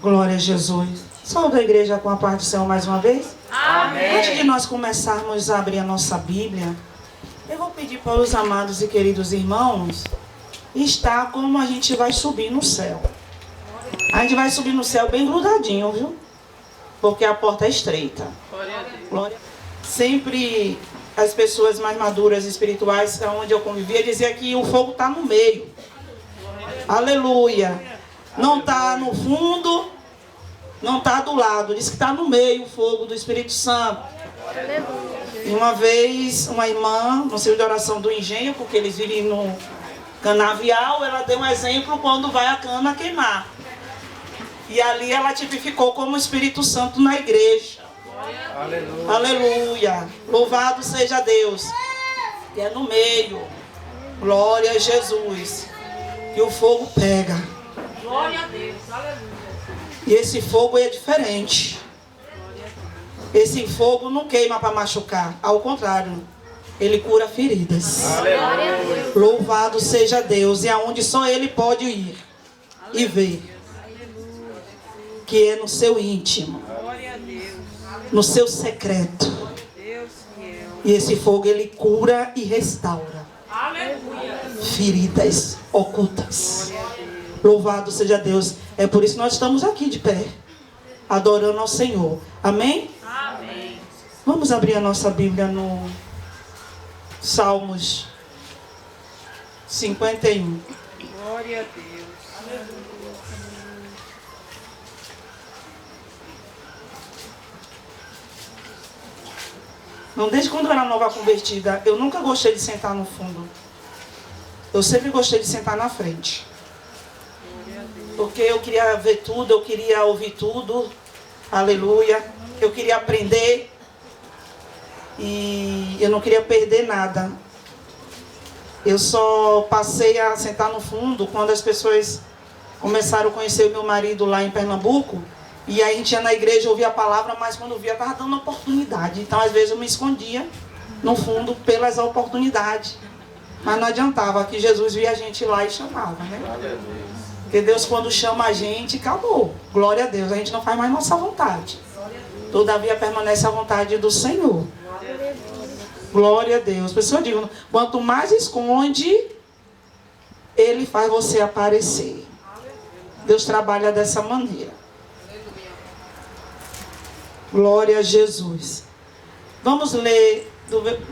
Glória a Jesus. Saúde a igreja com a paz do Senhor mais uma vez. Amém. Antes de nós começarmos a abrir a nossa Bíblia, eu vou pedir para os amados e queridos irmãos estar como a gente vai subir no céu. A gente vai subir no céu bem grudadinho, viu? Porque a porta é estreita. Glória. Sempre as pessoas mais maduras espirituais, onde eu convivia, diziam que o fogo está no meio. Aleluia. Não está no fundo, não está do lado. Diz que está no meio o fogo do Espírito Santo. E uma vez, uma irmã, no centro de oração do engenho, porque eles vivem no canavial, ela deu um exemplo quando vai a cana queimar. E ali ela tipificou como o Espírito Santo na igreja. Aleluia. Aleluia. Louvado seja Deus. Que é no meio. Glória a Jesus. Que o fogo pega. Glória a Deus. Aleluia. E esse fogo é diferente. Esse fogo não queima para machucar. Ao contrário, ele cura feridas. Aleluia. Louvado seja Deus. E aonde só Ele pode ir e ver. Que é no seu íntimo. No seu secreto. E esse fogo ele cura e restaura. Feridas ocultas. Louvado seja Deus. É por isso que nós estamos aqui de pé, adorando ao Senhor. Amém? Amém. Vamos abrir a nossa Bíblia no Salmos 51. Glória a Deus. Não, desde quando eu era nova convertida, eu nunca gostei de sentar no fundo. Eu sempre gostei de sentar na frente. Porque eu queria ver tudo, eu queria ouvir tudo. Aleluia. Eu queria aprender. E eu não queria perder nada. Eu só passei a sentar no fundo quando as pessoas começaram a conhecer o meu marido lá em Pernambuco. E aí a gente ia na igreja, ouvia a palavra, mas quando via, estava dando oportunidade. Então, às vezes, eu me escondia no fundo pelas oportunidades. Mas não adiantava, que Jesus via a gente lá e chamava, né? Porque Deus, quando chama a gente, acabou. Glória a Deus, a gente não faz mais nossa vontade. Todavia, permanece a vontade do Senhor. Glória a Deus. Pessoal, digo, quanto mais esconde, Ele faz você aparecer. Deus trabalha dessa maneira. Glória a Jesus. Vamos ler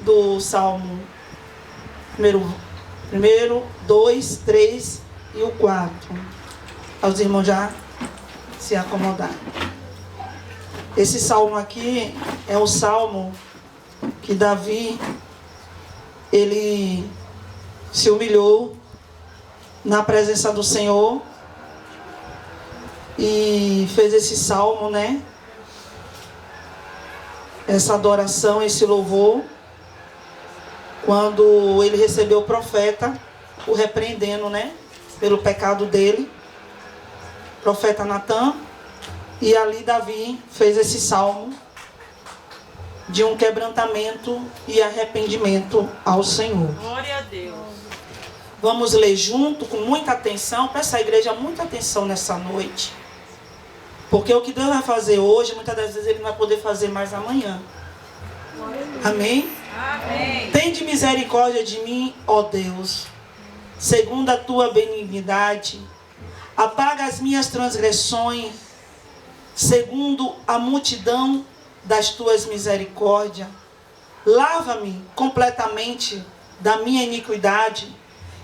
do Salmo primeiro, 2, 3 e o 4. Os irmãos já se acomodaram. Esse salmo aqui é o salmo que Davi, ele se humilhou na presença do Senhor e fez esse salmo, né? Essa adoração, esse louvor, quando ele recebeu o profeta, o repreendendo, né, pelo pecado dele, profeta Natan, e ali Davi fez esse salmo de um quebrantamento e arrependimento ao Senhor. Glória a Deus. Vamos ler junto, com muita atenção, peça à igreja muita atenção nessa noite. Porque o que Deus vai fazer hoje, muitas das vezes Ele não vai poder fazer mais amanhã. Amém? Amém. Tende misericórdia de mim, ó Deus, segundo a tua benignidade. Apaga as minhas transgressões, segundo a multidão das tuas misericórdias. Lava-me completamente da minha iniquidade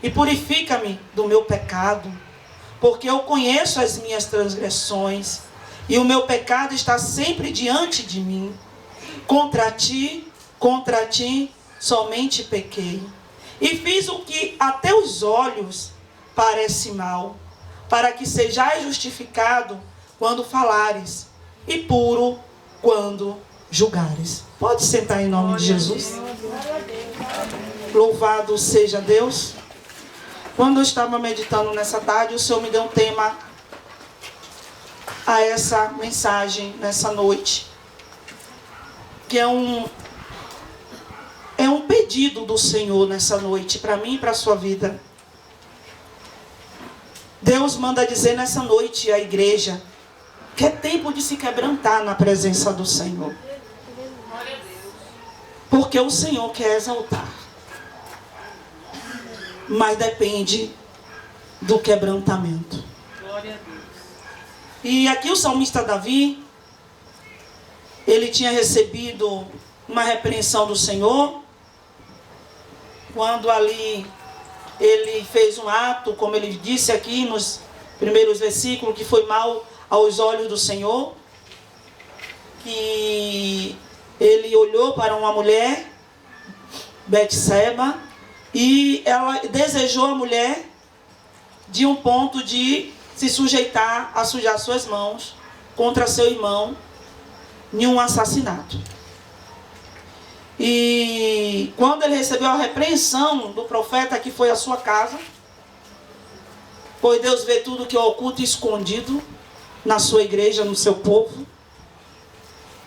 e purifica-me do meu pecado, porque eu conheço as minhas transgressões e o meu pecado está sempre diante de mim. Contra ti somente pequei e fiz o que a teus olhos parece mal, para que sejais justificado quando falares e puro quando julgares. Pode sentar em nome de Jesus. Louvado seja Deus. Quando eu estava meditando nessa tarde, o Senhor me deu um tema a essa mensagem nessa noite, que é um pedido do Senhor nessa noite, para mim e para a sua vida. Deus manda dizer nessa noite à igreja que é tempo de se quebrantar na presença do Senhor. Porque o Senhor quer exaltar. Mas depende do quebrantamento. Glória a Deus. E aqui o salmista Davi, ele tinha recebido uma repreensão do Senhor, quando ali ele fez um ato, como ele disse aqui nos primeiros versículos, que foi mal aos olhos do Senhor, que ele olhou para uma mulher, Betseba, e ela desejou a mulher de um ponto de se sujeitar a sujar suas mãos contra seu irmão em um assassinato. E quando ele recebeu a repreensão do profeta, que foi à sua casa, pois Deus vê tudo que é oculto e escondido na sua igreja, no seu povo,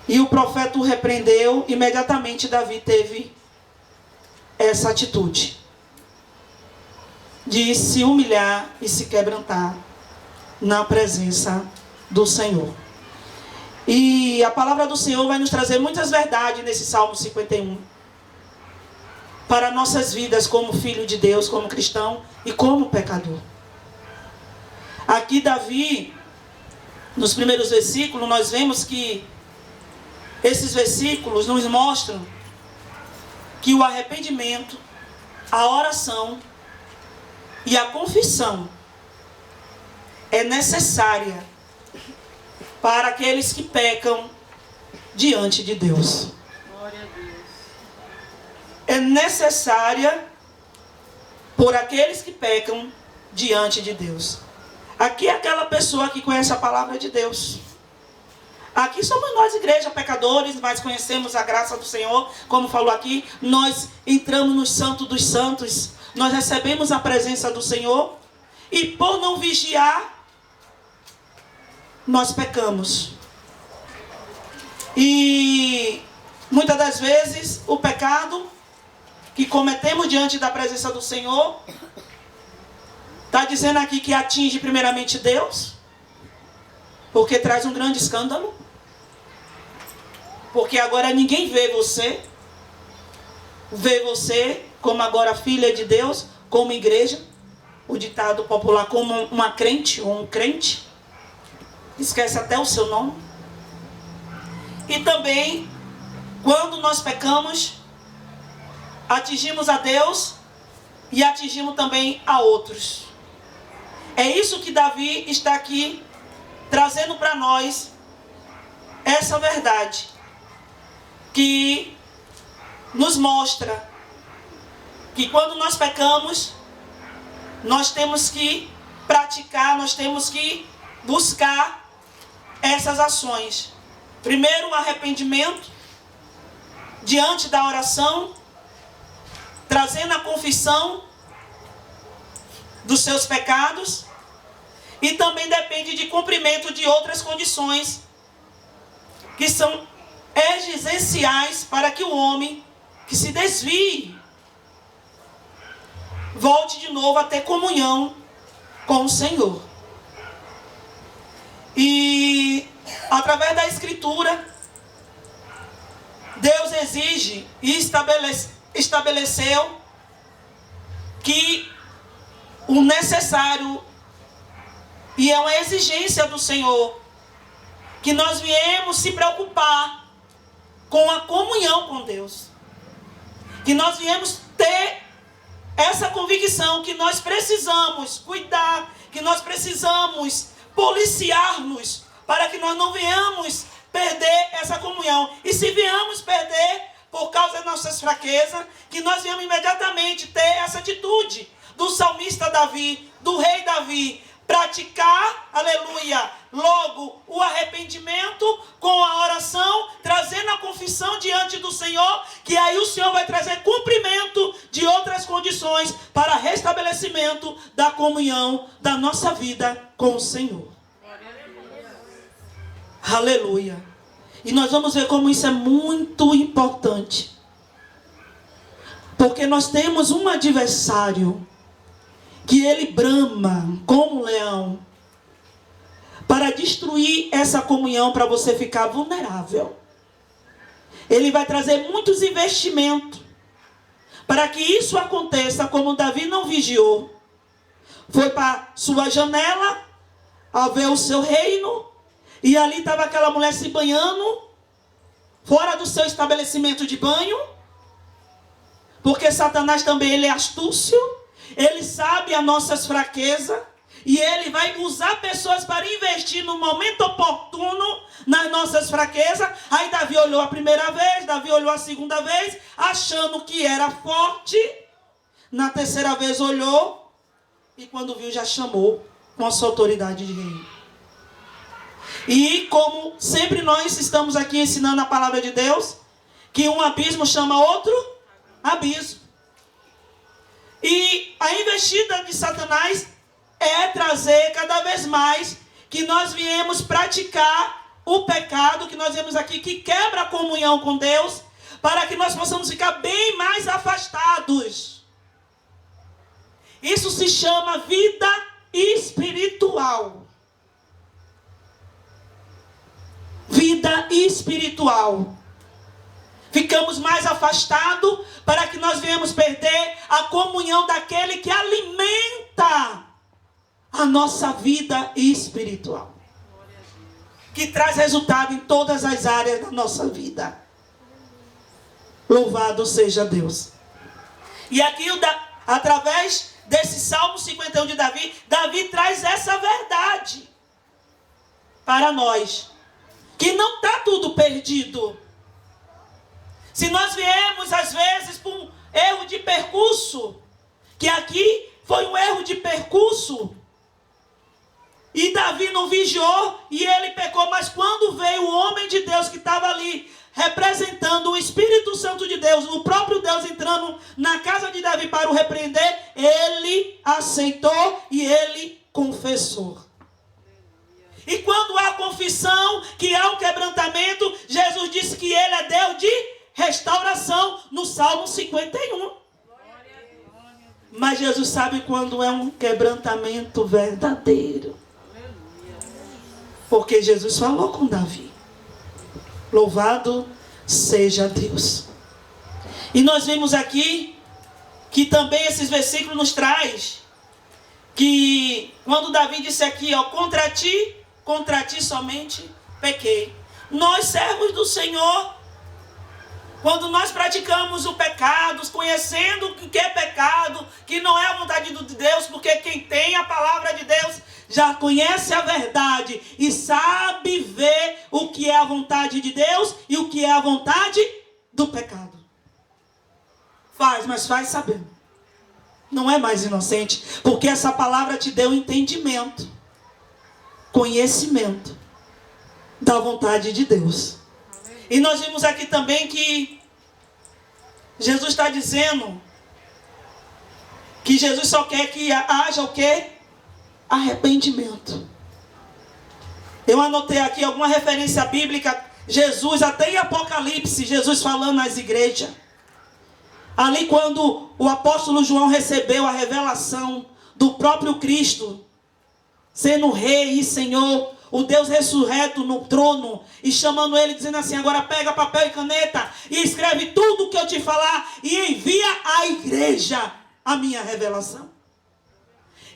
e o profeta o repreendeu, imediatamente Davi teve essa atitude de se humilhar e se quebrantar na presença do Senhor. E a palavra do Senhor vai nos trazer muitas verdades nesse Salmo 51. Para nossas vidas como filho de Deus, como cristão e como pecador. Aqui Davi, nos primeiros versículos, nós vemos que esses versículos nos mostram que o arrependimento, a oração e a confissão é necessária para aqueles que pecam diante de Deus. Glória a Deus. É necessária por aqueles que pecam diante de Deus. Aqui é aquela pessoa que conhece a palavra de Deus. Aqui somos nós, igreja, pecadores, mas conhecemos a graça do Senhor. Como falou aqui, nós entramos no Santo dos Santos. Nós recebemos a presença do Senhor. E por não vigiar, nós pecamos. E muitas das vezes o pecado que cometemos diante da presença do Senhor está dizendo aqui que atinge primeiramente Deus, porque traz um grande escândalo, porque agora ninguém vê você como agora filha de Deus, como igreja, o ditado popular, como uma crente ou um crente, esquece até o seu nome. E também, quando nós pecamos, atingimos a Deus e atingimos também a outros. É isso que Davi está aqui trazendo para nós, essa verdade, que nos mostra que quando nós pecamos, nós temos que praticar, nós temos que buscar essas ações. Primeiro, o arrependimento diante da oração, trazendo a confissão dos seus pecados, e também depende de cumprimento de outras condições que são exigenciais para que o homem que se desvie volte de novo a ter comunhão com o Senhor. E através da Escritura, Deus exige e estabeleceu que o necessário, e é uma exigência do Senhor, que nós viemos se preocupar com a comunhão com Deus. Que nós viemos ter essa convicção que nós precisamos cuidar, que nós precisamos policiar-nos, para que nós não venhamos perder essa comunhão. E se viemos perder por causa das nossas fraquezas, que nós viemos imediatamente ter essa atitude do salmista Davi, do rei Davi, praticar, aleluia, logo o arrependimento com a oração, trazendo a confissão diante do Senhor, que aí o Senhor vai trazer cumprimento de outras condições para restabelecimento da comunhão da nossa vida com o Senhor. Aleluia. E nós vamos ver como isso é muito importante. Porque nós temos um adversário que ele brama como um leão. ferir essa comunhão para você ficar vulnerável. Ele vai trazer muitos investimentos para que isso aconteça, como Davi não vigiou. Foi para sua janela a ver o seu reino, e ali estava aquela mulher se banhando, fora do seu estabelecimento de banho, porque Satanás também ele é astúcio, ele sabe as nossas fraquezas, e ele vai usar pessoas para investir no momento oportuno nas nossas fraquezas. Aí Davi olhou a primeira vez, Davi olhou a segunda vez, achando que era forte. Na terceira vez olhou, e quando viu já chamou com a sua autoridade de rei. E como sempre nós estamos aqui ensinando a palavra de Deus, que um abismo chama outro abismo. E a investida de Satanás é trazer cada vez mais que nós viemos praticar o pecado, que nós vemos aqui, que quebra a comunhão com Deus, para que nós possamos ficar bem mais afastados. Isso se chama vida espiritual. Vida espiritual. Ficamos mais afastados para que nós venhamos perder a comunhão daquele que alimenta a nossa vida espiritual, que traz resultado em todas as áreas da nossa vida. Louvado seja Deus. E aqui, através desse Salmo 51 de Davi, Davi traz essa verdade para nós, que não está tudo perdido. Se nós viemos às vezes por um erro de percurso, que aqui foi um erro de percurso, e Davi não vigiou e ele pecou, mas quando veio o homem de Deus que estava ali representando o Espírito Santo de Deus, o próprio Deus entrando na casa de Davi para o repreender, ele aceitou e ele confessou. E quando há confissão, que há um quebrantamento, Jesus disse que ele é Deus de restauração, no Salmo 51. Mas Jesus sabe quando é um quebrantamento verdadeiro. Porque Jesus falou com Davi. Louvado seja Deus. E nós vimos aqui que também esses versículos nos traz que quando Davi disse aqui, ó, contra ti somente pequei. Nós, servos do Senhor, quando nós praticamos o pecado, conhecendo o que é pecado, que não é a vontade de Deus, porque quem tem a palavra de Deus já conhece a verdade e sabe ver o que é a vontade de Deus e o que é a vontade do pecado. Mas faz sabendo. Não é mais inocente, porque essa palavra te deu entendimento, conhecimento da vontade de Deus. E nós vimos aqui também que Jesus está dizendo que Jesus só quer que haja o quê? Arrependimento. Eu anotei aqui alguma referência bíblica. Jesus, até em Apocalipse, Jesus falando nas igrejas. Ali quando o apóstolo João recebeu a revelação do próprio Cristo, sendo Rei e Senhor, o Deus ressurreto no trono, e chamando ele, dizendo assim, agora pega papel e caneta, e escreve tudo o que eu te falar, e envia à igreja a minha revelação.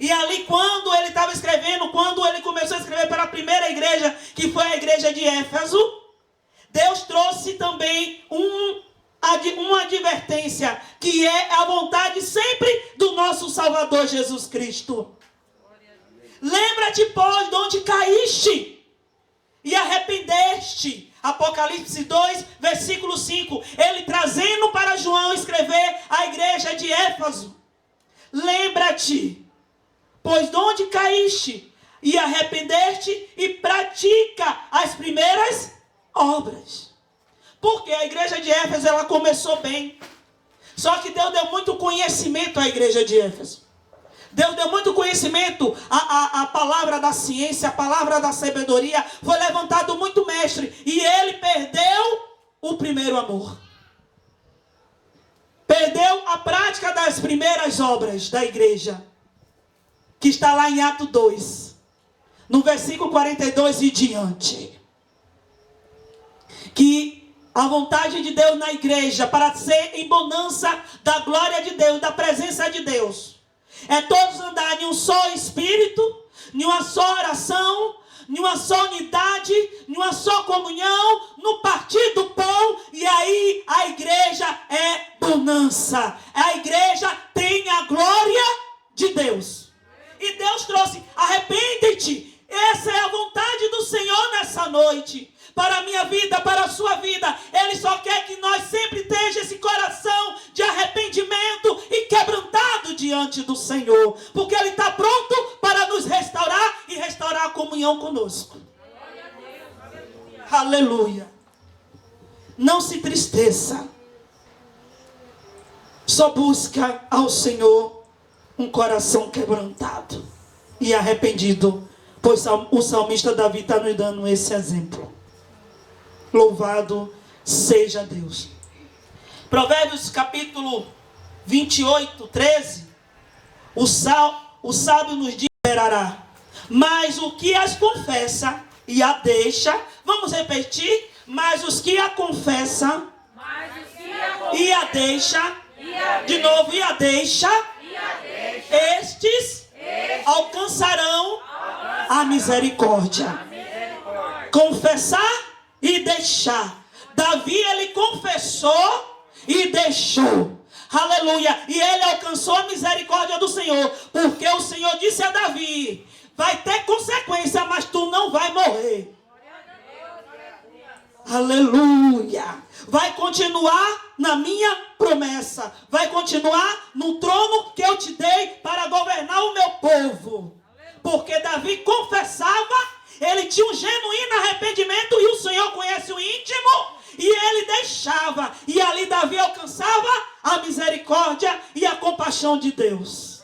E ali quando ele estava escrevendo, quando ele começou a escrever para a primeira igreja, que foi a igreja de Éfeso, Deus trouxe também uma advertência, que é a vontade sempre do nosso Salvador Jesus Cristo. Lembra-te, pois, de onde caíste e arrependeste. Apocalipse 2, versículo 5. Ele trazendo para João escrever a igreja de Éfeso. Lembra-te, pois de onde caíste e arrependeste e pratica as primeiras obras. Porque a igreja de Éfeso, ela começou bem. Só que Deus deu muito conhecimento à igreja de Éfeso. Deus deu muito conhecimento, a palavra da ciência, a palavra da sabedoria. Foi levantado muito mestre. E ele perdeu o primeiro amor. Perdeu a prática das primeiras obras da igreja. Que está lá em Atos 2. no versículo 42 e diante, que a vontade de Deus na igreja, para ser em bonança da glória de Deus, da presença de Deus, é todos andarem em um só espírito, em uma só oração, em uma só unidade, em uma só comunhão, no partir do pão, e aí a igreja é bonança. A igreja tem a glória de Deus. E Deus trouxe, arrepende-te. Essa é a vontade do Senhor nessa noite. Para a minha vida, para a sua vida. Ele só quer que nós sempre tenhamos esse coração de arrependimento e quebrantado diante do Senhor. Porque Ele está pronto para nos restaurar e restaurar a comunhão conosco. Aleluia. Não se tristeça. Só busca ao Senhor um coração quebrantado e arrependido. Pois o salmista Davi está nos dando esse exemplo. Louvado seja Deus. Provérbios capítulo 28, 13. O sábio nos diz: mas o que as confessa e a deixa. Vamos repetir. Mas os que a confessam e a deixa. De novo, e a deixa. Estes alcançarão a misericórdia. Confessar e deixar. Davi, ele confessou e deixou. Aleluia. E ele alcançou a misericórdia do Senhor. Porque o Senhor disse a Davi: vai ter consequência, mas tu não vai morrer. Aleluia. Vai continuar na minha promessa. Vai continuar no trono que eu te dei para governar o meu povo. Porque Davi confessava. Ele tinha um genuíno arrependimento e o Senhor conhece o íntimo. E ele deixava. E ali Davi alcançava a misericórdia e a compaixão de Deus.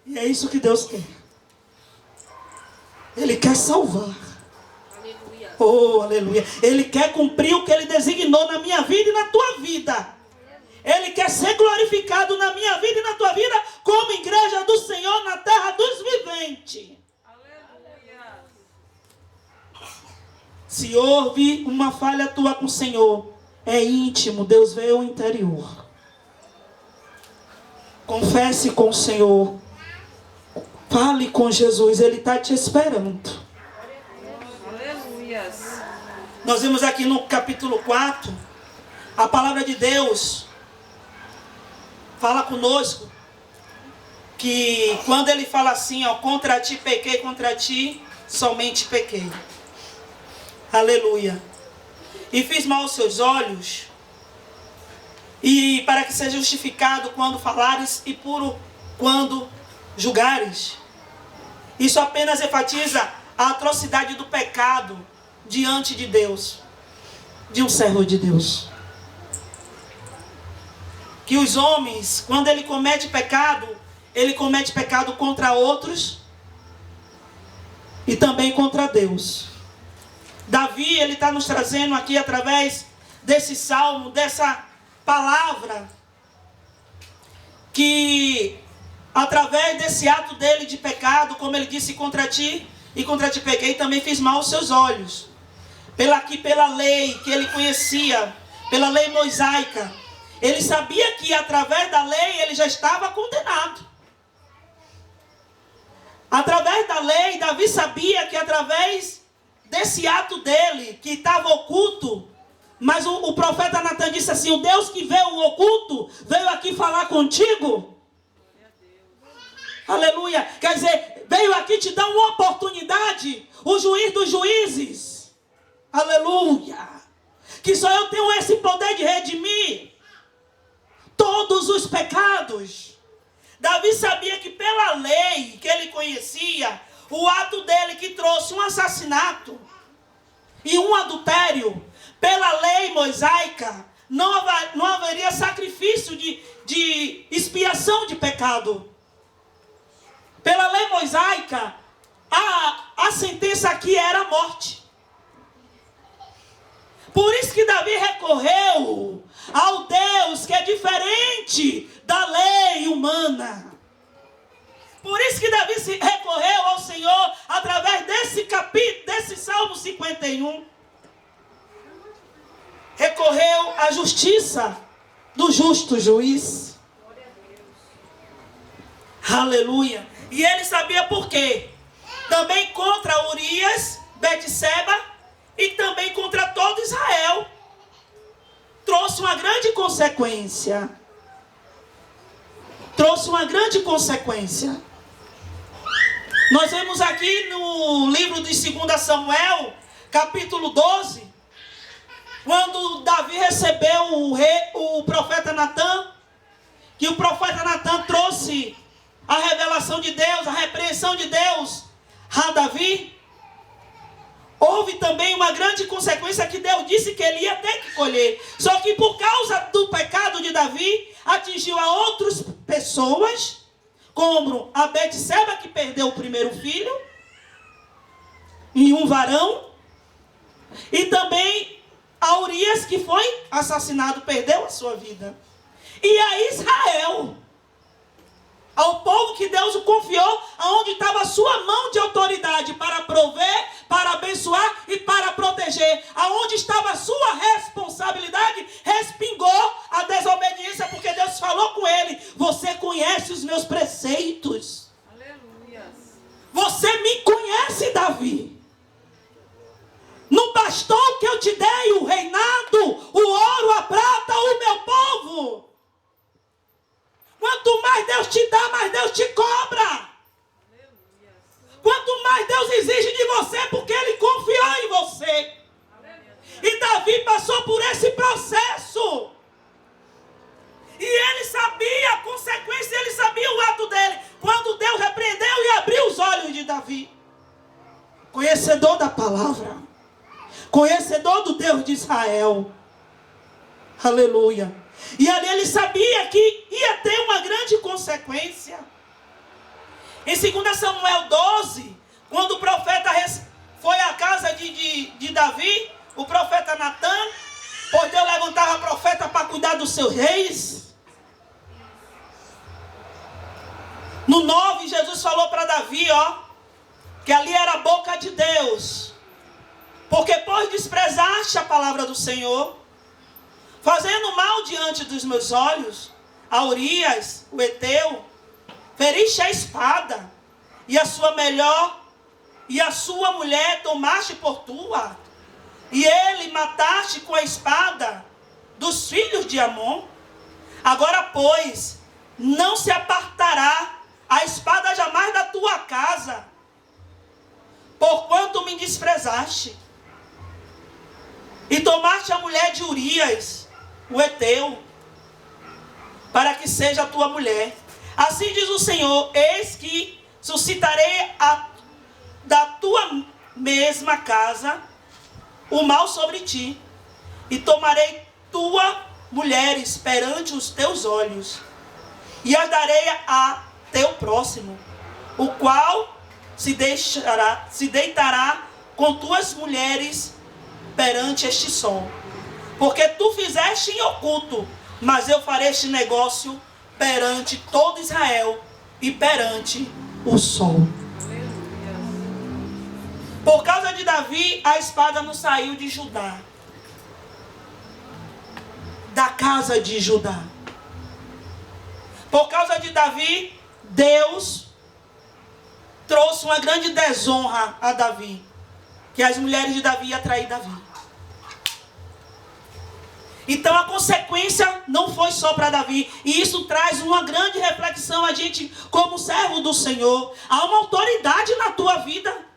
E é isso que Deus quer. Ele quer salvar. Oh, aleluia. Ele quer cumprir o que Ele designou na minha vida e na tua vida. Ele quer ser glorificado na minha vida e na tua vida como igreja do Senhor na terra dos viventes. Se houve uma falha tua com o Senhor, é íntimo, Deus vê o interior. Confesse com o Senhor. Fale com Jesus, Ele está te esperando. Aleluia. Nós vemos aqui no capítulo 4, a palavra de Deus fala conosco, que quando Ele fala assim, ó, contra ti pequei, contra ti somente pequei. Aleluia. E fiz mal aos seus olhos, e para que seja justificado quando falares e puro quando julgares. Isso apenas enfatiza a atrocidade do pecado diante de Deus, de um servo de Deus. Que os homens, quando ele comete pecado contra outros e também contra Deus. Davi, ele está nos trazendo aqui através desse salmo, dessa palavra, que através desse ato dele de pecado, como ele disse, contra ti e contra ti pequei, também fiz mal aos seus olhos. Pela lei que ele conhecia, pela lei mosaica, ele sabia que através da lei ele já estava condenado. Através da lei, Davi sabia que através desse ato dele, que estava oculto, mas o profeta Natan disse assim: o Deus que vê o oculto, veio aqui falar contigo. Aleluia. Quer dizer, veio aqui te dar uma oportunidade, o juiz dos juízes. Aleluia. Que só eu tenho esse poder de redimir todos os pecados. Davi sabia que pela lei que ele conhecia, o ato dele que trouxe um assassinato e um adultério, pela lei mosaica, não haveria sacrifício de expiação de pecado. Pela lei mosaica, a sentença aqui era a morte. Por isso que Davi recorreu ao Deus que é diferente da lei humana. Por isso que Davi recorreu ao Senhor através justiça do justo juiz. Aleluia. E ele sabia por quê. Também contra Urias, Betseba e também contra todo Israel. Trouxe uma grande consequência. Trouxe uma grande consequência. Nós vemos aqui no livro de 2 Samuel, capítulo 12, quando Davi recebeu o profeta Natã, que o profeta Natã trouxe a revelação de Deus, a repreensão de Deus a Davi. Houve também uma grande consequência que Deus disse que ele ia ter que colher. Só que por causa do pecado de Davi, atingiu a outras pessoas, como a Betseba, que perdeu o primeiro filho, e um varão, e também a Urias, que foi assassinado, perdeu a sua vida. E a Israel, ao povo que Deus o confiou, aonde estava a sua mão de autoridade para prover, para abençoar e para proteger. Aonde estava a sua responsabilidade, respingou a desobediência, porque Deus falou com ele: você conhece os meus preceitos. Aleluia. Você me conhece, Davi. Não bastou que eu te dei o reinado, o ouro, a prata, o meu povo. Quanto mais Deus te dá, mais Deus te cobra. Quanto mais Deus exige de você, porque Ele confiou em você. E Davi passou por esse processo. E ele sabia a consequência, ele sabia o ato dele. Quando Deus repreendeu e abriu os olhos de Davi. Conhecedor da palavra. Conhecedor do Deus de Israel. Aleluia. E ali ele sabia que ia ter uma grande consequência. Em 2 Samuel 12, quando o profeta foi à casa de Davi, o profeta Natã, pois Deus levantava profeta para cuidar dos seus reis. No 9, Jesus falou para Davi, que ali era a boca de Deus. Porque pois desprezaste a palavra do Senhor, fazendo mal diante dos meus olhos, a Urias, o Eteu, feriste a espada, e a sua mulher tomaste por tua, e ele mataste com a espada dos filhos de Amon. Agora, pois, não se apartará a espada jamais da tua casa, porquanto me desprezaste, e tomaste a mulher de Urias, o Eteu, para que seja a tua mulher. Assim diz o Senhor: eis que suscitarei da tua mesma casa o mal sobre ti, e tomarei tua mulheres perante os teus olhos, e as darei a teu próximo, o qual se deitará com tuas mulheres perante este sol. Porque tu fizeste em oculto, mas eu farei este negócio perante todo Israel e perante o sol. Por causa de Davi, a espada não saiu de Judá, da casa de Judá. Por causa de Davi, Deus trouxe uma grande desonra a Davi, que as mulheres de Davi iam trair Davi. Então a consequência não foi só para Davi. E isso traz uma grande reflexão a gente como servo do Senhor. Há uma autoridade na tua vida.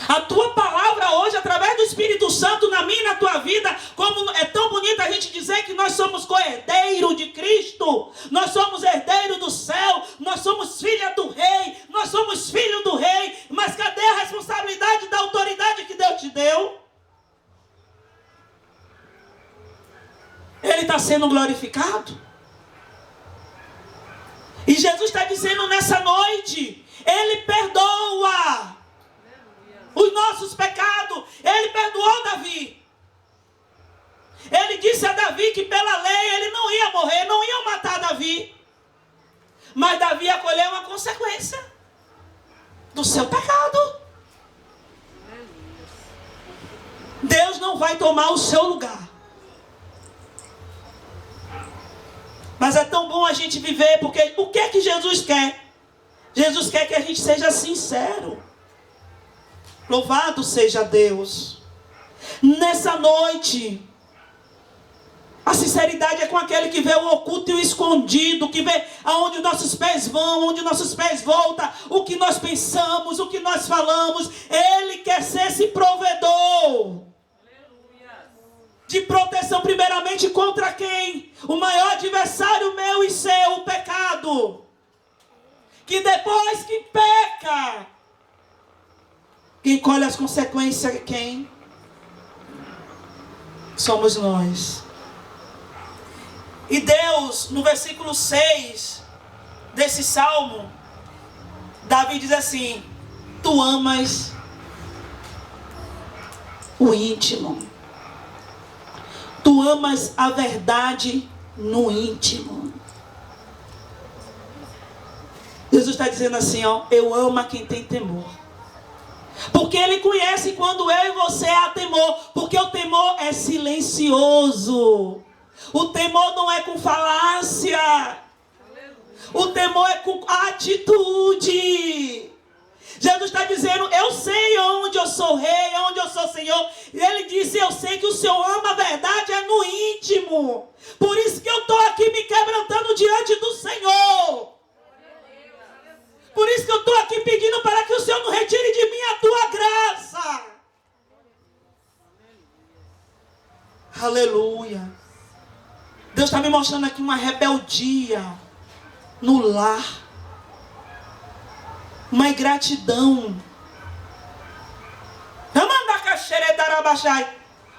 A tua palavra hoje, através do Espírito Santo, na minha e na tua vida, como é tão bonito a gente dizer que nós somos co-herdeiros de Cristo, nós somos herdeiros do céu, nós somos filha do rei, nós somos filho do rei, mas cadê a responsabilidade da autoridade que Deus te deu? Ele está sendo glorificado. E Jesus está dizendo nessa noite, Ele perdoa os nossos pecados. Ele perdoou Davi. Ele disse a Davi que pela lei ele não ia morrer, não ia matar Davi. Mas Davi ia colher uma consequência do seu pecado. Deus não vai tomar o seu lugar. Mas é tão bom a gente viver, porque o que é que Jesus quer? Jesus quer que a gente seja sincero. Louvado seja Deus. Nessa noite, a sinceridade é com aquele que vê o oculto e o escondido, que vê aonde nossos pés vão, onde nossos pés voltam, o que nós pensamos, o que nós falamos. Ele quer ser esse provedor de proteção, primeiramente contra quem? O maior adversário meu e seu, o pecado. Que depois que peca, quem colhe as consequências é quem? Somos nós. E Deus, no versículo 6 desse salmo, Davi diz assim: tu amas o íntimo. Tu amas a verdade no íntimo. Jesus está dizendo assim, ó, eu amo a quem tem temor. Porque Ele conhece quando eu e você há temor. Porque o temor é silencioso. O temor não é com falácia. O temor é com atitude. Jesus está dizendo, eu sei onde eu sou rei, onde eu sou Senhor. E Ele disse, eu sei que o Senhor ama a verdade, é no íntimo. Por isso que eu estou aqui me quebrantando diante do Senhor. Por isso que eu estou aqui pedindo para que o Senhor não retire de mim a tua graça. Aleluia. Deus está me mostrando aqui uma rebeldia no lar. Uma ingratidão.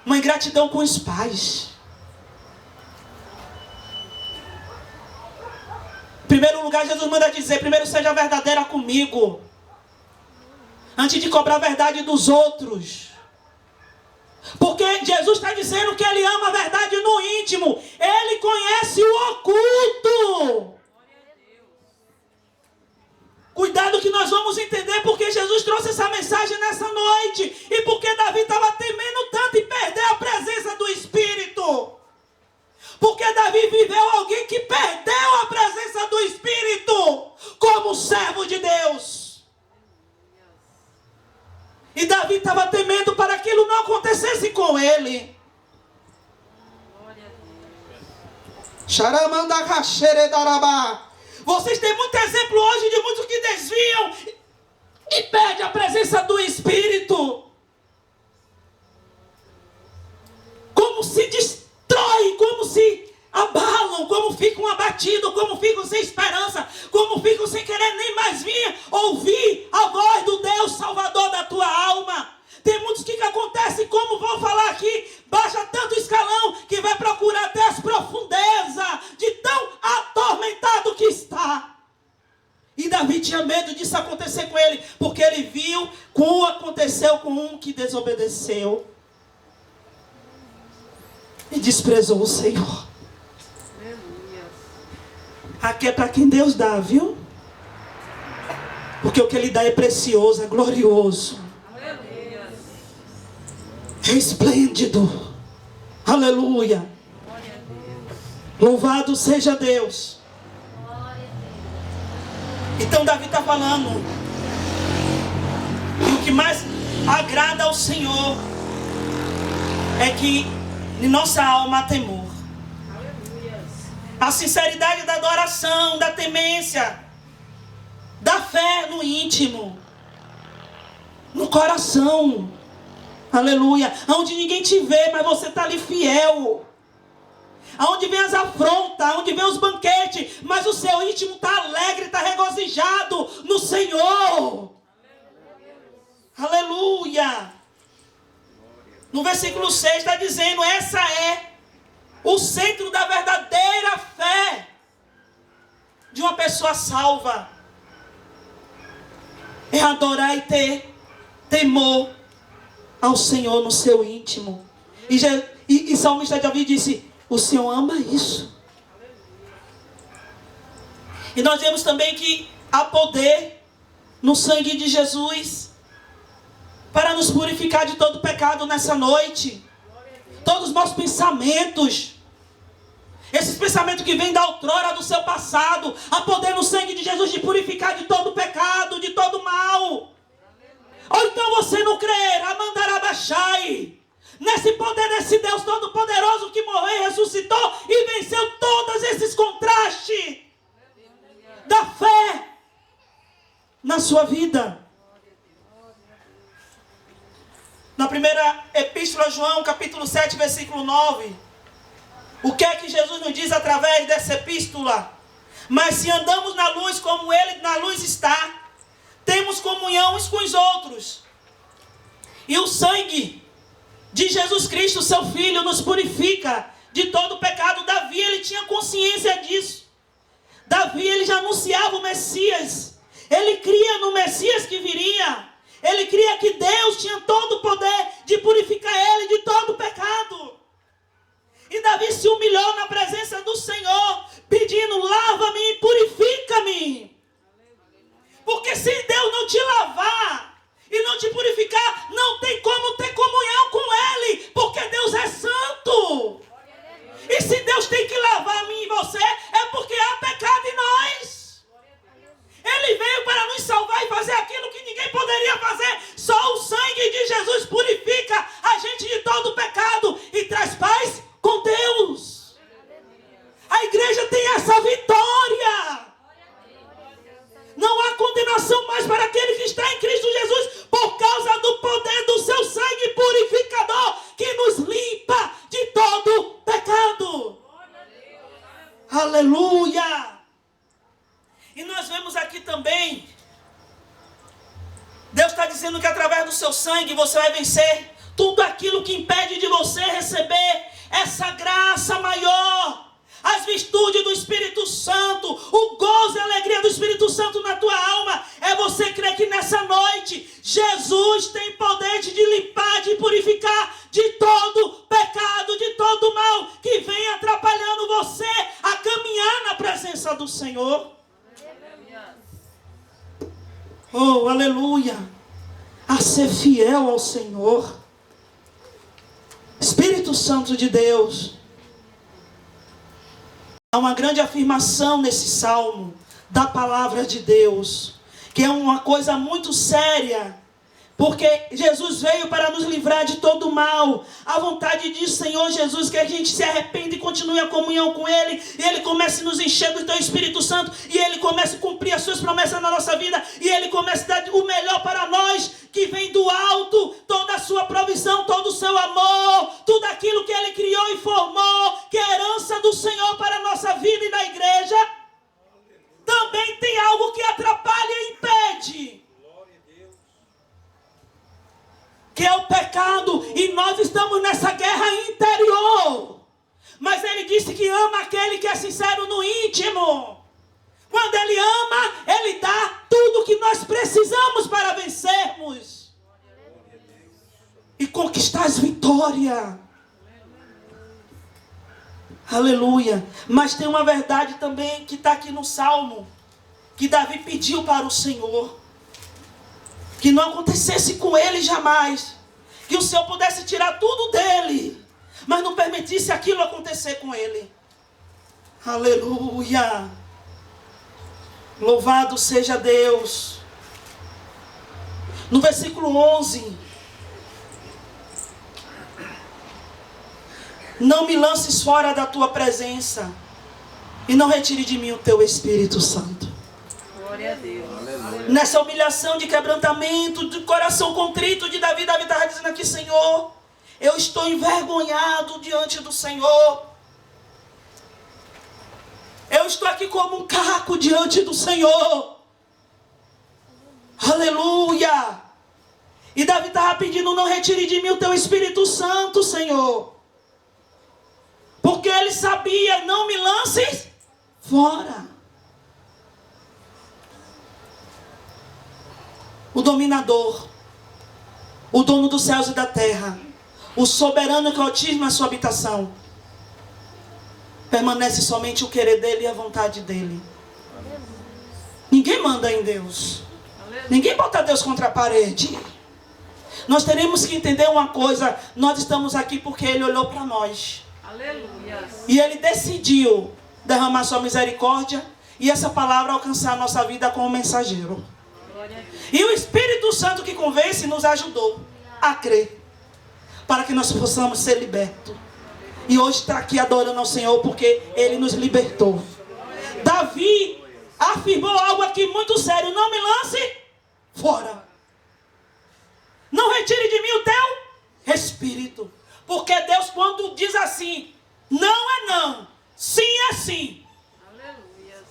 Uma ingratidão com os pais. Em primeiro lugar, Jesus manda dizer, primeiro seja verdadeira comigo, antes de cobrar a verdade dos outros. Porque Jesus está dizendo que Ele ama a verdade no íntimo. Ele conhece o oculto. Cuidado que nós vamos entender porque Jesus trouxe essa mensagem nessa noite. E porque Davi estava temendo tanto em perder a presença do Espírito. Porque Davi viveu alguém que perdeu a presença do Espírito como servo de Deus. E Davi estava temendo para que aquilo não acontecesse com ele. Vocês têm muito exemplo hoje de muitos que desviam e perdem a presença do Espírito. Como se destroem, como se abalam, como ficam abatidos, como ficam sem esperança, como ficam sem querer nem mais vir ouvir a voz do Deus Salvador da tua alma. Tem muitos que acontece, como vão falar aqui, baixa tanto escalão que vai procurar até as profundezas de tão atormentado que está. E Davi tinha medo disso acontecer com ele, porque ele viu como aconteceu com um que desobedeceu e desprezou o Senhor. Aqui é para quem Deus dá, viu? Porque o que Ele dá é precioso, é glorioso. É esplêndido. Aleluia. Louvado seja Deus. Então Davi está falando que o que mais agrada ao Senhor é que em nossa alma há temor. A sinceridade da adoração, da temência, da fé no íntimo, no coração. Aleluia. Onde ninguém te vê, mas você está ali fiel. Aonde vem as afrontas, aonde vem os banquetes, mas o seu íntimo está alegre, está regozijado no Senhor. Aleluia. No versículo 6 está dizendo, essa é o centro da verdadeira fé de uma pessoa salva. É adorar e ter temor ao Senhor no seu íntimo. E salmista Davi disse, o Senhor ama isso. E nós vemos também que há poder no sangue de Jesus para nos purificar de todo pecado nessa noite. todos os maus pensamentos, esses pensamentos que vêm da outrora do seu passado, há poder no sangue de Jesus de purificar de todo pecado, de todo mal. Ou então você não crê, Amandarabachai, nesse poder desse Deus Todo-Poderoso que morreu e ressuscitou e venceu todos esses contrastes da fé na sua vida. Na primeira epístola a João, capítulo 7, versículo 9, o que é que Jesus nos diz através dessa epístola? Mas se andamos na luz como Ele na luz está, temos comunhão uns com os outros. E o sangue de Jesus Cristo, seu Filho, nos purifica de todo pecado. Davi, ele tinha consciência disso. Davi, ele já anunciava o Messias. Ele cria no Messias que viria. Ele cria que Deus tinha todo o poder de purificar ele de todo pecado. E Davi se humilhou na presença do Senhor, pedindo: lava-me e purifica-me. Porque se Deus não te lavar e não te purificar, não tem como ter comunhão com Ele, porque Deus é santo. E se Deus tem que lavar a mim e você, é porque há pecado em nós. Ele veio para nos salvar e fazer aquilo que ninguém poderia fazer. Só o sangue de Jesus purifica a gente de todo pecado e traz paz com Deus. A igreja tem essa vitória. Não há condenação mais para aquele que está em Cristo Jesus, por causa do poder do seu sangue purificador, que nos limpa de todo pecado. Aleluia! E nós vemos aqui também, Deus está dizendo que através do seu sangue você vai vencer tudo aquilo que impede de você receber essa graça maior, as virtudes do Espírito Santo, o gozo e a alegria do Espírito Santo na tua alma. É você crer que nessa noite Jesus tem poder de limpar, de purificar de todo pecado, de todo mal que vem atrapalhando você a caminhar na presença do Senhor. Oh, aleluia! A ser fiel ao Senhor. Espírito Santo de Deus. Há uma grande afirmação nesse salmo da palavra de Deus, que é uma coisa muito séria, porque Jesus veio para nos livrar de todo mal. A vontade de Senhor Jesus que a gente se arrependa e continue a comunhão com Ele, e Ele comece a nos encher do Teu Espírito Santo, e Ele comece a cumprir as Suas promessas na nossa vida, e Ele comece a dar o melhor para nós, que vem do alto, toda a Sua provisão, todo o Seu amor, tudo aquilo que Ele criou e formou, que é herança do Senhor para a nossa vida e da igreja. Também tem algo que atrapalha e impede, que é o pecado, e nós estamos nessa guerra interior. Mas Ele disse que ama aquele que é sincero no íntimo. Quando Ele ama, Ele dá tudo o que nós precisamos para vencermos e conquistar as vitórias. Aleluia. Mas tem uma verdade também que está aqui no Salmo, que Davi pediu para o Senhor, que não acontecesse com ele jamais, que o Senhor pudesse tirar tudo dele, mas não permitisse aquilo acontecer com ele. Aleluia! Louvado seja Deus. No versículo 11: não me lances fora da tua presença, e não retire de mim o teu Espírito Santo. Glória a Deus. Nessa humilhação de quebrantamento, de coração contrito de Davi, Davi estava dizendo aqui: Senhor, eu estou envergonhado diante do Senhor. Eu estou aqui como um caco diante do Senhor. Aleluia! E Davi estava pedindo: não retire de mim o teu Espírito Santo, Senhor. Porque ele sabia: não me lances fora. O dominador, o dono dos céus e da terra, o soberano que altíssimo é a sua habitação, permanece somente o querer dele e a vontade dele. Ninguém manda em Deus. Ninguém bota Deus contra a parede. Nós teremos que entender uma coisa. Nós estamos aqui porque Ele olhou para nós. Aleluia. E Ele decidiu derramar sua misericórdia e essa palavra alcançar a nossa vida como mensageiro. Glória a Deus. E o Espírito Santo que convence nos ajudou a crer, para que nós possamos ser libertos. E hoje está aqui adorando ao Senhor porque Ele nos libertou. Davi afirmou algo aqui muito sério: não me lance fora. Não retire de mim o teu espírito. Porque Deus, quando diz assim, não é não, sim é sim. Aleluia.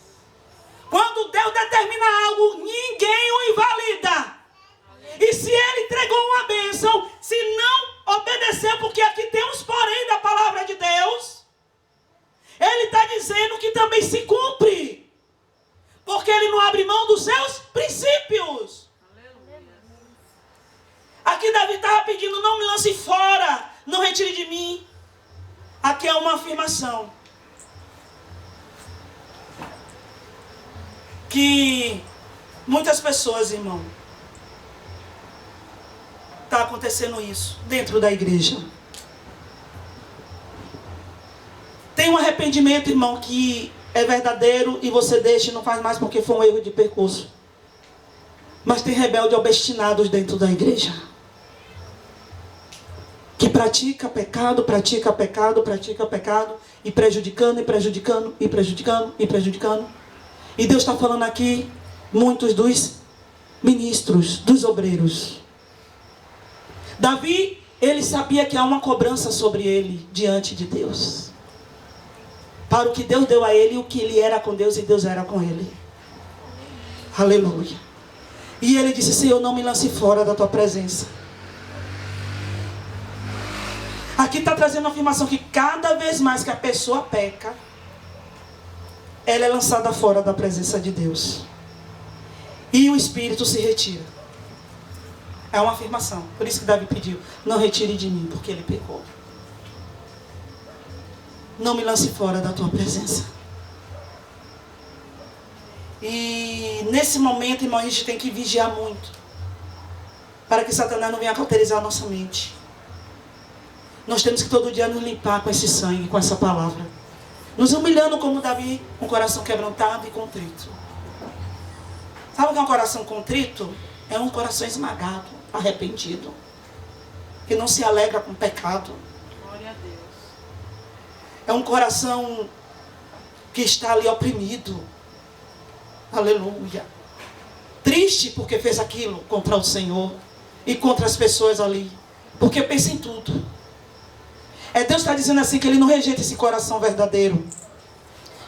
Quando Deus determina algo, ninguém o invalida. E se Ele entregou uma bênção, se não obedecer, porque aqui temos porém da palavra de Deus, Ele está dizendo que também se cumpre. Porque Ele não abre mão dos seus princípios. Aqui Davi estava pedindo: não me lance fora, não retire de mim. Aqui é uma afirmação que muitas pessoas, irmão, está acontecendo isso dentro da igreja. Tem um arrependimento, irmão, que é verdadeiro e você deixa e não faz mais porque foi um erro de percurso. Mas tem rebeldes obstinados dentro da igreja, que pratica pecado, e prejudicando, e prejudicando, e prejudicando, e prejudicando. E Deus está falando aqui, muitos dos ministros, dos obreiros. Davi, ele sabia que há uma cobrança sobre ele, diante de Deus. Para o que Deus deu a ele, o que ele era com Deus e Deus era com ele. Aleluia. E ele disse: Senhor, não me lance fora da tua presença. Aqui está trazendo a afirmação que cada vez mais que a pessoa peca, ela é lançada fora da presença de Deus. E o Espírito se retira. É uma afirmação. Por isso que Davi pediu: não retire de mim, porque ele pecou. Não me lance fora da tua presença. E nesse momento, irmão, a gente tem que vigiar muito, para que Satanás não venha cauterizar a nossa mente. Nós temos que todo dia nos limpar com esse sangue, com essa palavra, nos humilhando como Davi, com o coração quebrantado e contrito. Sabe o que é um coração contrito? É um coração esmagado, arrependido, que não se alegra com o pecado. Glória a Deus. É um coração que está ali oprimido. Aleluia. Triste porque fez aquilo contra o Senhor e contra as pessoas ali, porque pensa em tudo. Deus está dizendo assim que Ele não rejeita esse coração verdadeiro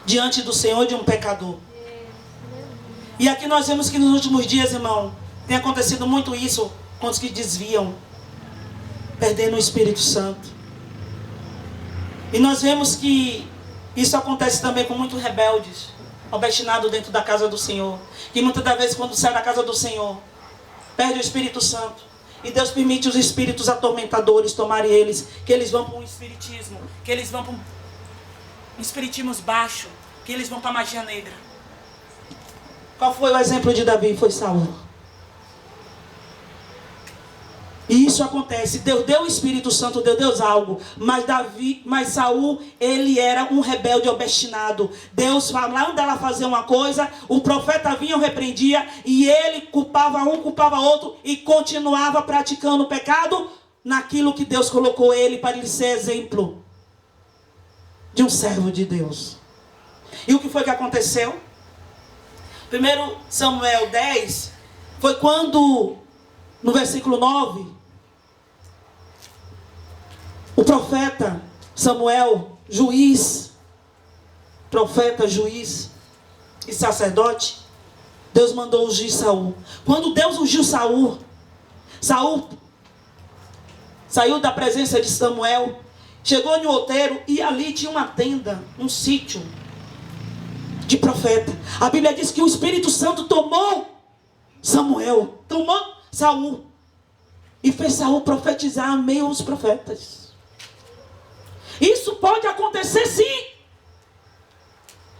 diante do Senhor de um pecador. E aqui nós vemos que nos últimos dias, irmão, tem acontecido muito isso com os que desviam, perdendo o Espírito Santo. E nós vemos que isso acontece também com muitos rebeldes, obstinados dentro da casa do Senhor, que muitas das vezes quando sai da casa do Senhor, perde o Espírito Santo. E Deus permite os espíritos atormentadores tomarem eles, que eles vão para um espiritismo, que eles vão para um espiritismo baixo, que eles vão para a magia negra. Qual foi o exemplo de Davi? Foi Saul. E isso acontece. Deus deu o Espírito Santo, Deus algo. Mas Saul, ele era um rebelde obstinado. Deus falando dela fazer uma coisa, o profeta vinha, o repreendia, e ele culpava um, culpava outro, e continuava praticando o pecado naquilo que Deus colocou ele para ele ser exemplo de um servo de Deus. E o que foi que aconteceu? 1 Samuel 10 foi quando, no versículo 9, o profeta Samuel, profeta, juiz e sacerdote, Deus mandou ungir Saul. Quando Deus ungiu Saul, Saul saiu da presença de Samuel, chegou no outeiro e ali tinha uma tenda, um sítio de profeta. A Bíblia diz que o Espírito Santo tomou Saul e fez Saul profetizar a meio os profetas. Isso pode acontecer sim,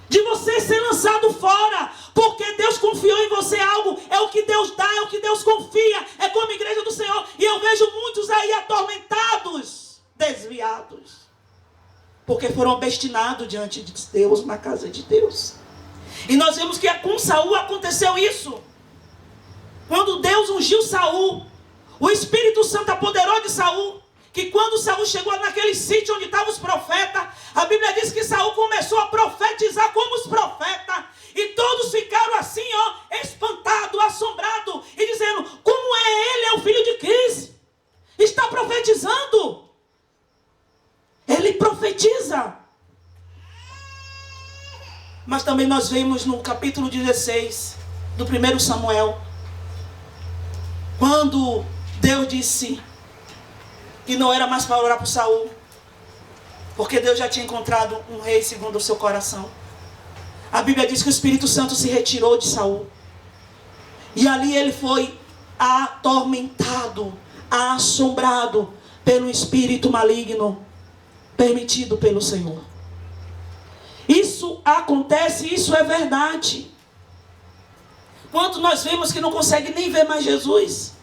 de você ser lançado fora, porque Deus confiou em você algo. É o que Deus dá, é o que Deus confia. É como a igreja do Senhor. E eu vejo foram obstinados diante de Deus, na casa de Deus. E nós vemos que com Saul aconteceu isso. Quando Deus ungiu Saul, o Espírito Santo apoderou de Saul, que quando Saul chegou naquele sítio onde estavam os profetas, a Bíblia diz que Saul começou a profetizar como os profetas. E todos ficaram assim, espantados, assombrados, e dizendo: como ele é o filho de Cris? Está profetizando. Ele profetiza. Mas também nós vemos no capítulo 16 do 1 Samuel, quando Deus disse que não era mais para orar por Saul, porque Deus já tinha encontrado um rei segundo o seu coração. A Bíblia diz que o Espírito Santo se retirou de Saul. E ali ele foi atormentado, assombrado pelo espírito maligno permitido pelo Senhor. Isso acontece, isso é verdade. Quando nós vemos que não consegue nem ver mais Jesus,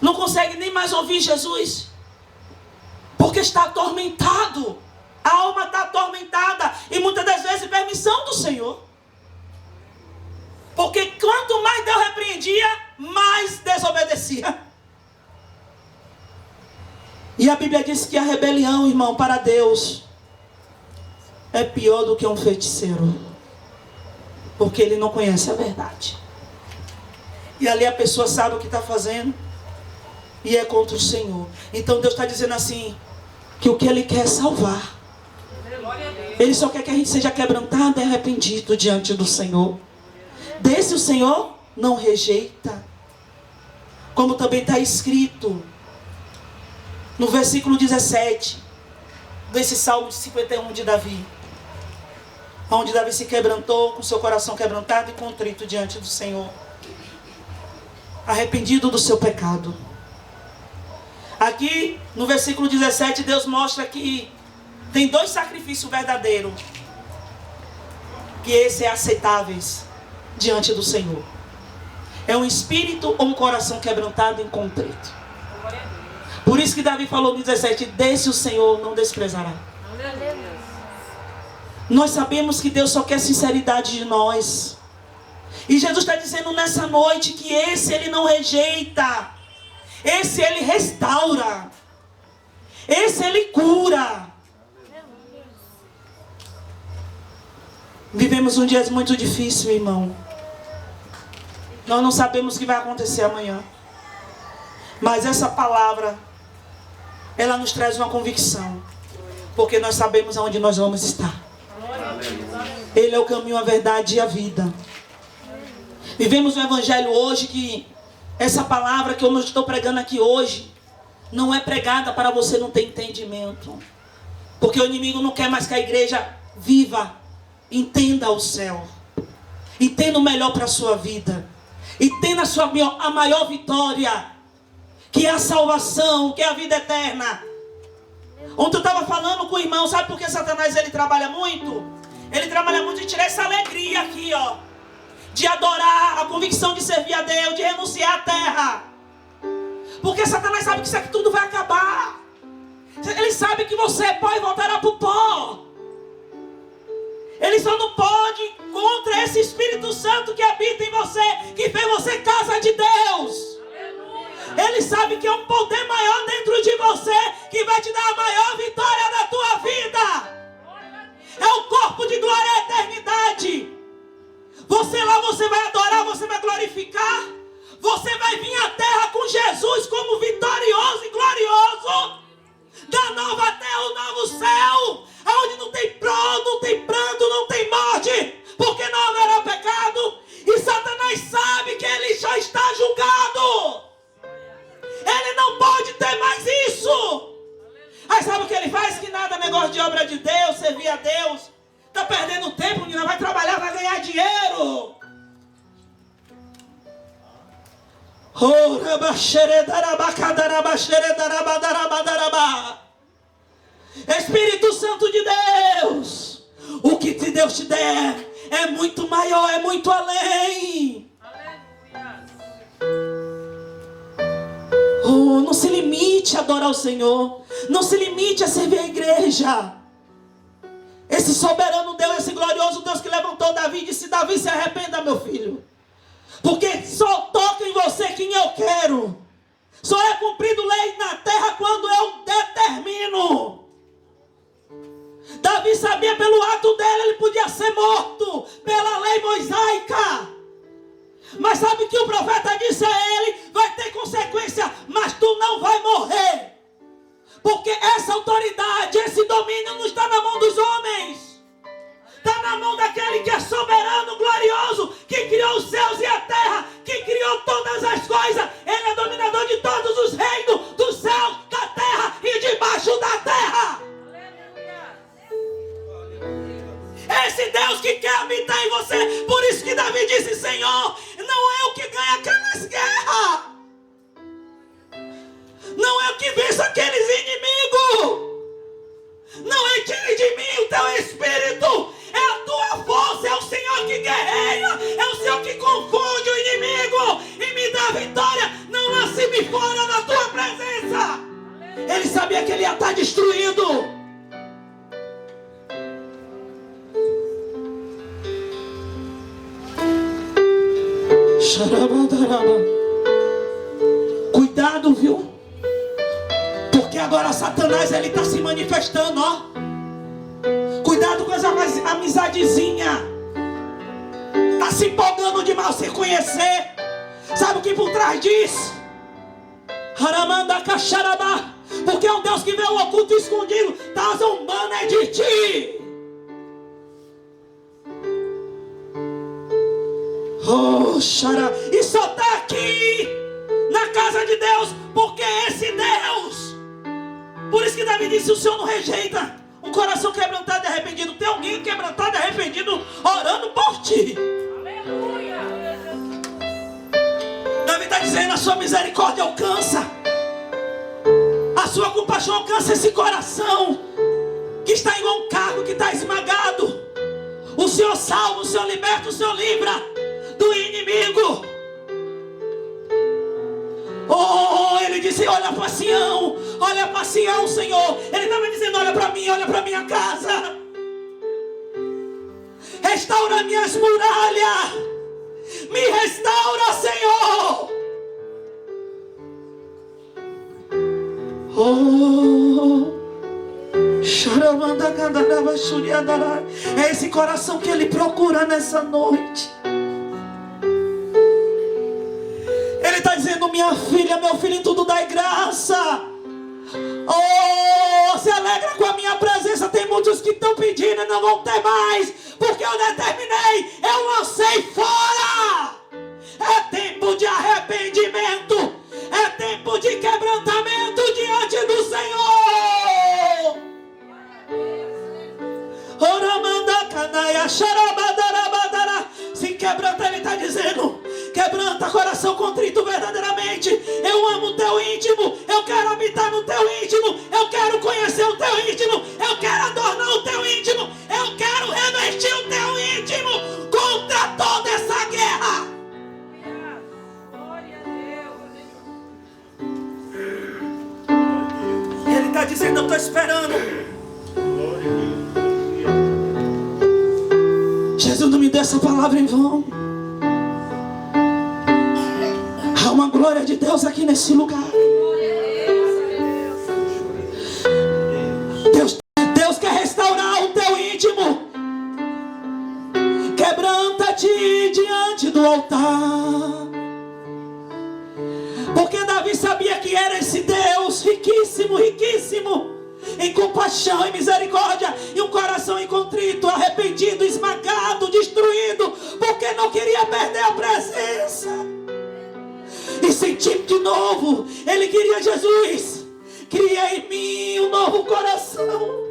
não consegue nem mais ouvir Jesus, porque está atormentado. A alma está atormentada. E muitas das vezes permissão do Senhor. Porque quanto mais Deus repreendia, mais desobedecia. E a Bíblia diz que a rebelião, irmão, para Deus é pior do que um feiticeiro. Porque ele não conhece a verdade. E ali a pessoa sabe o que está fazendo e é contra o Senhor. Então Deus está dizendo assim, que o que Ele quer é salvar. Ele só quer que a gente seja quebrantado e arrependido diante do Senhor. Desse o Senhor não rejeita. Como também está escrito no versículo 17 desse Salmo de 51 de Davi, onde Davi se quebrantou com seu coração quebrantado e contrito diante do Senhor, arrependido do seu pecado. Aqui no versículo 17 Deus mostra que tem dois sacrifícios verdadeiros, que esse é aceitáveis diante do Senhor. É um espírito ou um coração quebrantado e contrito. Por isso que Davi falou no 17, desse o Senhor não desprezará. Nós sabemos que Deus só quer sinceridade de nós. E Jesus está dizendo nessa noite que esse Ele não rejeita. Esse Ele restaura. Esse Ele cura. Vivemos um dia muito difícil, irmão. Nós não sabemos o que vai acontecer amanhã. Mas essa palavra, ela nos traz uma convicção. Porque nós sabemos aonde nós vamos estar. Ele é o caminho, a verdade e a vida. Vivemos um evangelho hoje que essa palavra que eu estou pregando aqui hoje não é pregada para você não ter entendimento. Porque o inimigo não quer mais que a igreja viva, entenda o céu, entenda o melhor para a sua vida, entenda a maior vitória, que é a salvação, que é a vida eterna. Ontem eu estava falando com o irmão, sabe por que Satanás ele trabalha muito? Ele trabalha muito em tirar essa alegria aqui, de adorar, a convicção de servir a Deus, de renunciar à terra. Porque Satanás sabe que isso aqui tudo vai acabar. Ele sabe que você é pó e voltará para o pó. Ele só não pode contra esse Espírito Santo que habita em você, que fez você casa de Deus. Ele sabe que é um poder maior dentro de você, que vai te dar a maior vitória da tua vida. É o corpo de glória e eternidade. Você lá, você vai adorar, você vai glorificar. Você vai vir à terra com Jesus como vitorioso e glorioso. Da nova terra, o novo céu, onde não tem pranto, não tem morte, porque não haverá pecado. E Satanás sabe que ele já está julgado. Ele não pode ter mais isso. Aí sabe o que ele faz? Que nada, negócio de obra de Deus, servir a Deus. Está perdendo tempo, menina, vai trabalhar, vai ganhar dinheiro. Espírito Santo de Deus, o que Deus te der é muito maior, é muito além. Oh, não se limite a adorar o Senhor, não se limite a servir a igreja. soberano Deus, esse glorioso Deus que levantou Davi e disse: Davi, se arrependa, meu filho. Porque só toca em você quem eu quero. Só é cumprido lei na terra quando eu determino. Davi sabia pelo ato dele, ele podia ser morto pela lei mosaica. Mas sabe que o profeta disse a ele: vai ter consequência, mas tu não vai morrer. Porque essa autoridade, esse domínio não está na mão dos homens. Está na mão daquele que é soberano, glorioso, que criou os céus e a terra, que criou todas as coisas. Ele é dominador de todos os reinos, do céu, da terra e debaixo da terra. Esse Deus que quer habitar em você. Por isso que Davi disse: Senhor, não é o que ganha aquelas guerras, não é o que vence aqueles inimigos. Não retire de mim o teu espírito. É a tua força, é o Senhor que guerreia, é o Senhor que confunde o inimigo e me dá vitória. Não lance-me fora da tua presença. Ele sabia que ele ia estar destruído. Cuidado, viu? Porque agora Satanás, ele está se manifestando, ó. Cuidado com essa amizadezinha. Está se empolgando demais sem conhecer. Sabe o que por trás disso? Haramanda Kacharabá. Porque é um Deus que vê o oculto e escondido. Está zombando é de ti. Oh, xará. E só está aqui na casa de Deus porque é esse Deus. Por isso que Davi disse: o Senhor não rejeita um coração quebrantado e arrependido. Tem alguém quebrantado e arrependido orando por ti. Aleluia. Davi está dizendo: a sua misericórdia alcança, a sua compaixão alcança esse coração que está igual um carro que está esmagado. O Senhor salva, o Senhor liberta, o Senhor livra do inimigo. Oh, ele disse: olha para Sião, Senhor. Ele estava dizendo: olha para mim, olha para minha casa. Restaura minhas muralhas. Me restaura, Senhor. Oh, é esse coração que ele procura nessa noite. Ele está dizendo: minha filha, meu filho, em tudo dai graça. Oh, se alegra com a minha presença. Tem muitos que estão pedindo e não vão ter mais, porque eu determinei, eu lancei fora. É tempo de arrependimento, é tempo de quebrantamento diante do Senhor. Se quebranta, ele está dizendo: quebranta, coração contrito verdadeiramente. Eu amo o teu íntimo, eu quero habitar no teu íntimo, eu quero conhecer o teu íntimo, eu quero adornar o teu íntimo, eu quero revestir o teu íntimo contra toda essa guerra. Glória a Deus. Ele está dizendo: eu estou esperando. Jesus não me deu essa palavra em vão. Há uma glória de Deus aqui nesse lugar. Deus quer restaurar o teu íntimo. Quebranta-te diante do altar. Porque Davi sabia que era esse Deus riquíssimo, riquíssimo em compaixão e misericórdia, e um coração incontrito, arrependido, esmagado, destruído, porque não queria perder a presença e sentir de novo. Ele queria: Jesus, cria em mim um novo coração,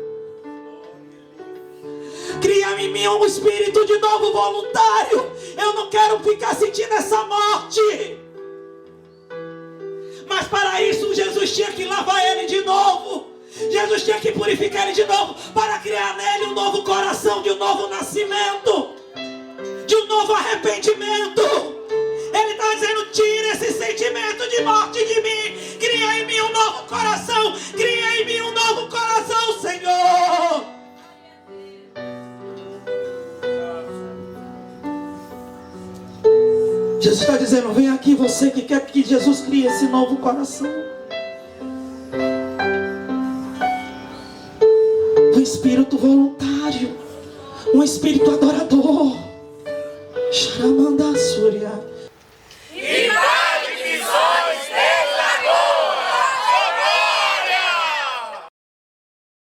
cria em mim um espírito de novo voluntário. Eu não quero ficar sentindo essa morte. Mas para isso Jesus tinha que lavar ele de novo. Jesus tinha que purificar ele de novo, para criar nele um novo coração, de um novo nascimento, de um novo arrependimento. Ele está dizendo: tira esse sentimento de morte de mim, cria em mim um novo coração, cria em mim um novo coração, Senhor. Jesus está dizendo: vem aqui, você que quer que Jesus crie esse novo coração. Um espírito voluntário, um espírito adorador. Sharamanda Surya.